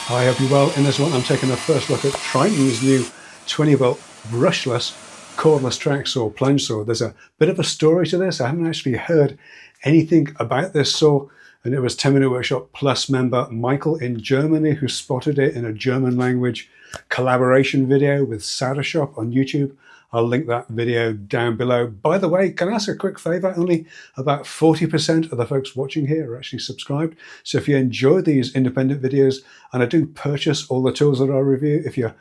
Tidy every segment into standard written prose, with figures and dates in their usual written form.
Hi, I hope you're well. In this one, I'm taking a first look at Triton's new 20-volt brushless cordless Tracksaw plunge saw. There's a bit of a story to this. I haven't actually heard anything about this saw, and it was 10-Minute Workshop Plus member Michael in Germany who spotted it in a German language collaboration video with Shop on YouTube. I'll link that video down below. By the way, can I ask a quick favor? Only about 40% of the folks watching here are actually subscribed. So if you enjoy these independent videos, and I do purchase all the tools that I review, if you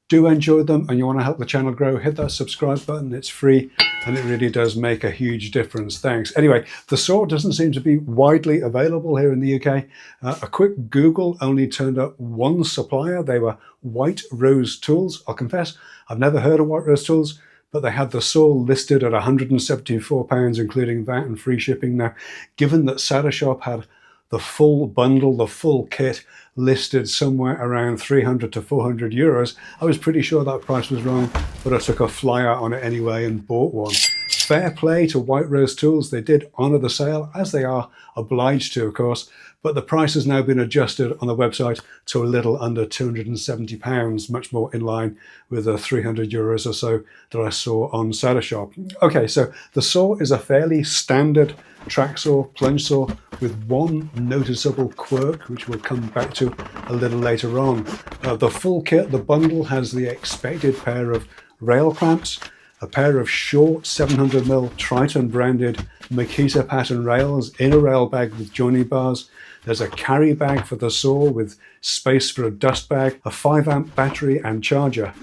do enjoy them and you want to help the channel grow, hit that subscribe button. It's free and it really does make a huge difference. Thanks. Anyway, the saw doesn't seem to be widely available here in the UK. A quick Google only turned up one supplier. They were White Rose Tools. I'll confess, I've never heard of White Rose Tools, but they had the saw listed at £174, including VAT and free shipping. Now, given that Shop had the full bundle, the full kit, listed somewhere around 300 to 400 euros. I was pretty sure that price was wrong, but I took a flyer on it anyway and bought one. Fair play to White Rose Tools. They did honour the sale, as they are obliged to, of course, but the price has now been adjusted on the website to a little under £270, much more in line with the 300 euros or so that I saw on Shop. Okay, so the saw is a fairly standard Tracksaw plunge saw with one noticeable quirk, which we'll come back to a little later on. The full kit, the bundle, has the expected pair of rail clamps, a pair of short 700mm Triton branded Makita pattern rails in a rail bag with joining bars. There's a carry bag for the saw with space for a dust bag, a 5-amp battery and charger.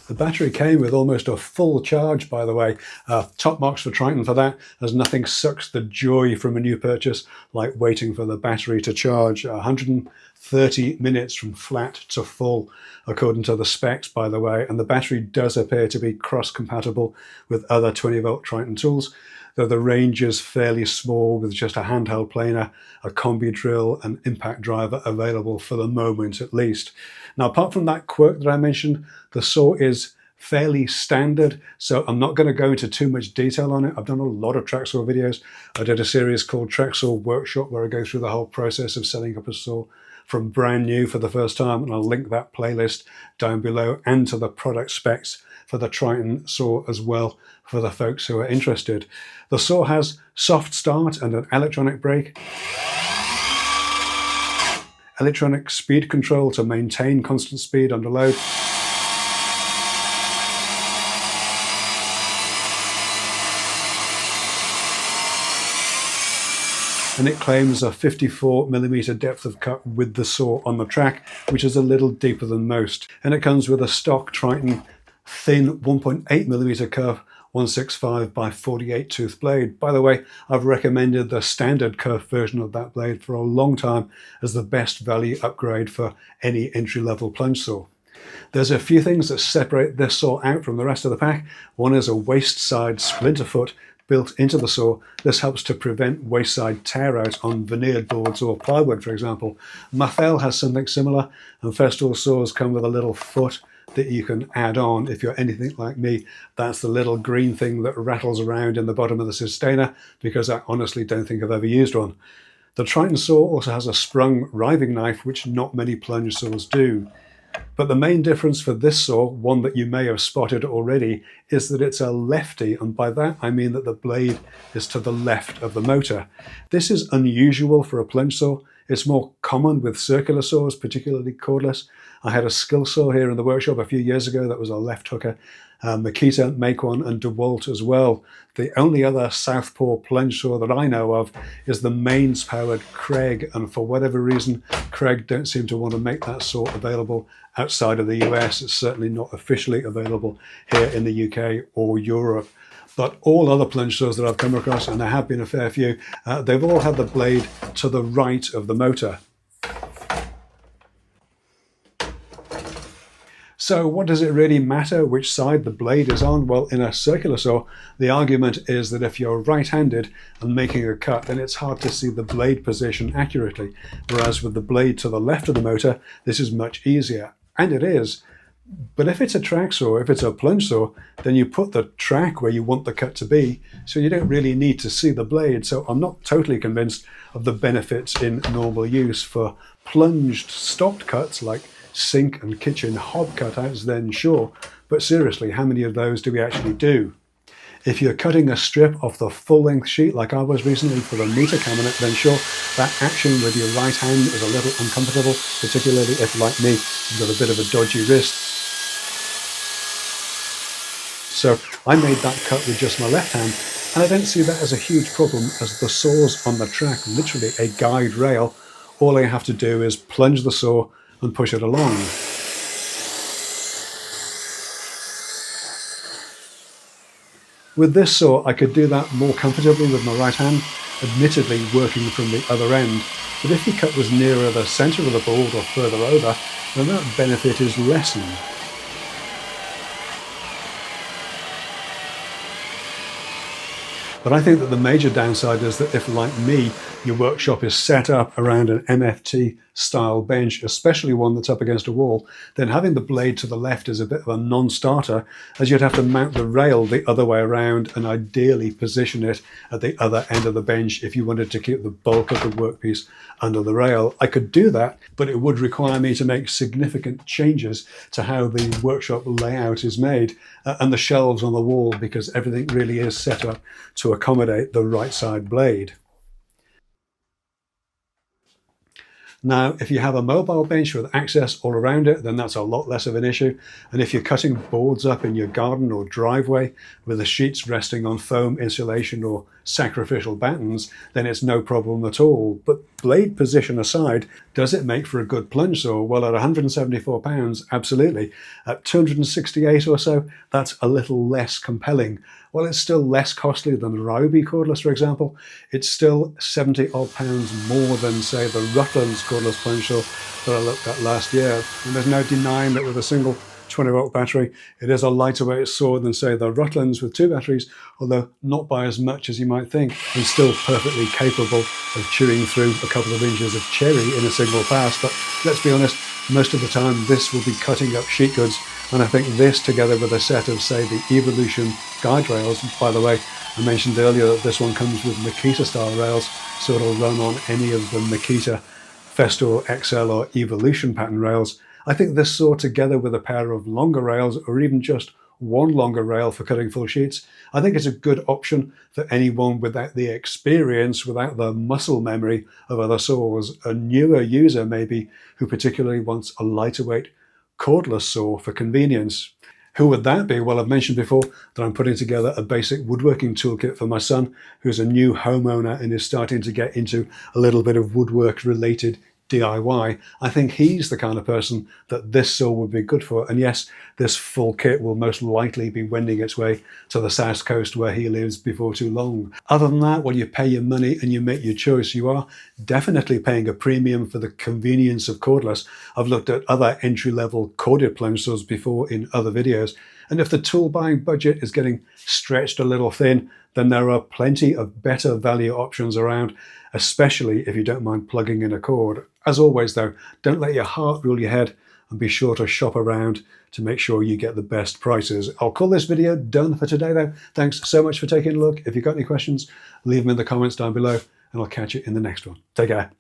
The battery came with almost a full charge, by the way. Top marks for Triton for that, as nothing sucks the joy from a new purchase like waiting for the battery to charge. 130 minutes from flat to full, according to the specs, by the way, and the battery does appear to be cross-compatible with other 20-volt Triton tools, though the range is fairly small with just a handheld planer, a combi drill and impact driver available for the moment at least. Now, apart from that quirk that I mentioned, the saw is fairly standard, so I'm not going to go into too much detail on it. I've done a lot of Tracksaw videos. I did a series called Tracksaw Workshop where I go through the whole process of setting up a saw from brand new for the first time, and I'll link that playlist down below and to the product specs for the Triton saw as well for the folks who are interested. The saw has soft start and an electronic brake, electronic speed control to maintain constant speed under load, and it claims a 54mm depth of cut with the saw on the track, which is a little deeper than most. And it comes with a stock Triton thin 1.8mm curve 165 by 48 tooth blade. By the way, I've recommended the standard curved version of that blade for a long time as the best value upgrade for any entry-level plunge saw. There's a few things that separate this saw out from the rest of the pack. One is a waist side splinter foot built into the saw. This helps to prevent waist side tear out on veneered boards or plywood, for example. Maffel has something similar, and Festool saws come with a little foot that you can add on. If you're anything like me, that's the little green thing that rattles around in the bottom of the sustainer, because I honestly don't think I've ever used one. The Triton saw also has a sprung riving knife, which not many plunge saws do. But the main difference for this saw, one that you may have spotted already, is that it's a lefty, and by that I mean that the blade is to the left of the motor. This is unusual for a plunge saw. It's more common with circular saws, particularly cordless. I had a skill saw here in the workshop a few years ago that was a left hooker. Makita make one, and DeWalt as well. The only other southpaw plunge saw that I know of is the mains powered Craig, and for whatever reason Craig don't seem to want to make that saw available outside of the US. It's certainly not officially available here in the UK or Europe. But all other plunge saws that I've come across, and there have been a fair few, they've all had the blade to the right of the motor. So what does it really matter which side the blade is on? Well, in a circular saw, the argument is that if you're right-handed and making a cut, then it's hard to see the blade position accurately. Whereas with the blade to the left of the motor, this is much easier. And it is. But if it's a track saw, if it's a plunge saw, then you put the track where you want the cut to be, so you don't really need to see the blade. So I'm not totally convinced of the benefits in normal use. For plunged stopped cuts like sink and kitchen hob cutouts, then sure. But seriously, how many of those do we actually do? If you're cutting a strip off the full-length sheet like I was recently for the meter cabinet, then sure, that action with your right hand is a little uncomfortable, particularly if, like me, you've got a bit of a dodgy wrist. So I made that cut with just my left hand, and I don't see that as a huge problem, as the saw's on the track, literally a guide rail. All I have to do is plunge the saw and push it along. With this saw, I could do that more comfortably with my right hand, admittedly working from the other end. But if the cut was nearer the centre of the board or further over, then that benefit is lessened. But I think that the major downside is that if, like me, your workshop is set up around an MFT style bench, especially one that's up against a wall, then having the blade to the left is a bit of a non-starter, as you'd have to mount the rail the other way around and ideally position it at the other end of the bench if you wanted to keep the bulk of the workpiece under the rail. I could do that, but it would require me to make significant changes to how the workshop layout is made and the shelves on the wall, because everything really is set up to accommodate the right side blade. Now, if you have a mobile bench with access all around it, then that's a lot less of an issue. And if you're cutting boards up in your garden or driveway with the sheets resting on foam insulation or sacrificial battens, then it's no problem at all. But blade position aside, does it make for a good plunge saw? Well, at £174, absolutely. At 268 or so, that's a little less compelling. Well, it's still less costly than the Ryobi cordless, for example. It's still 70 odd pounds more than, say, the Rutland's cordless plunge saw that I looked at last year. And there's no denying that with a single 20-volt battery, it is a lighter weight saw than, say, the Rutland's with 2 batteries, although not by as much as you might think, and still perfectly capable of chewing through a couple of inches of cherry in a single pass. But let's be honest, most of the time this will be cutting up sheet goods, and I think this, together with a set of, say, the Evolution guide rails, by the way, I mentioned earlier that this one comes with Makita style rails, so it'll run on any of the Makita Festool XL or Evolution pattern rails. I think this saw, together with a pair of longer rails, or even just one longer rail for cutting full sheets, I think it's a good option for anyone without the experience, without the muscle memory of other saws. A newer user maybe, who particularly wants a lighter weight cordless saw for convenience. Who would that be? Well, I've mentioned before that I'm putting together a basic woodworking toolkit for my son, who's a new homeowner and is starting to get into a little bit of woodwork related DIY. I think he's the kind of person that this saw would be good for. And yes, this full kit will most likely be wending its way to the south coast where he lives before too long. Other than that, well, you pay your money and you make your choice. You are definitely paying a premium for the convenience of cordless. I've looked at other entry-level corded plunge saws before in other videos, and if the tool buying budget is getting stretched a little thin, then there are plenty of better value options around, especially if you don't mind plugging in a cord. As always though, don't let your heart rule your head, and be sure to shop around to make sure you get the best prices. I'll call this video done for today though. Thanks so much for taking a look. If you've got any questions, leave them in the comments down below, and I'll catch you in the next one. Take care.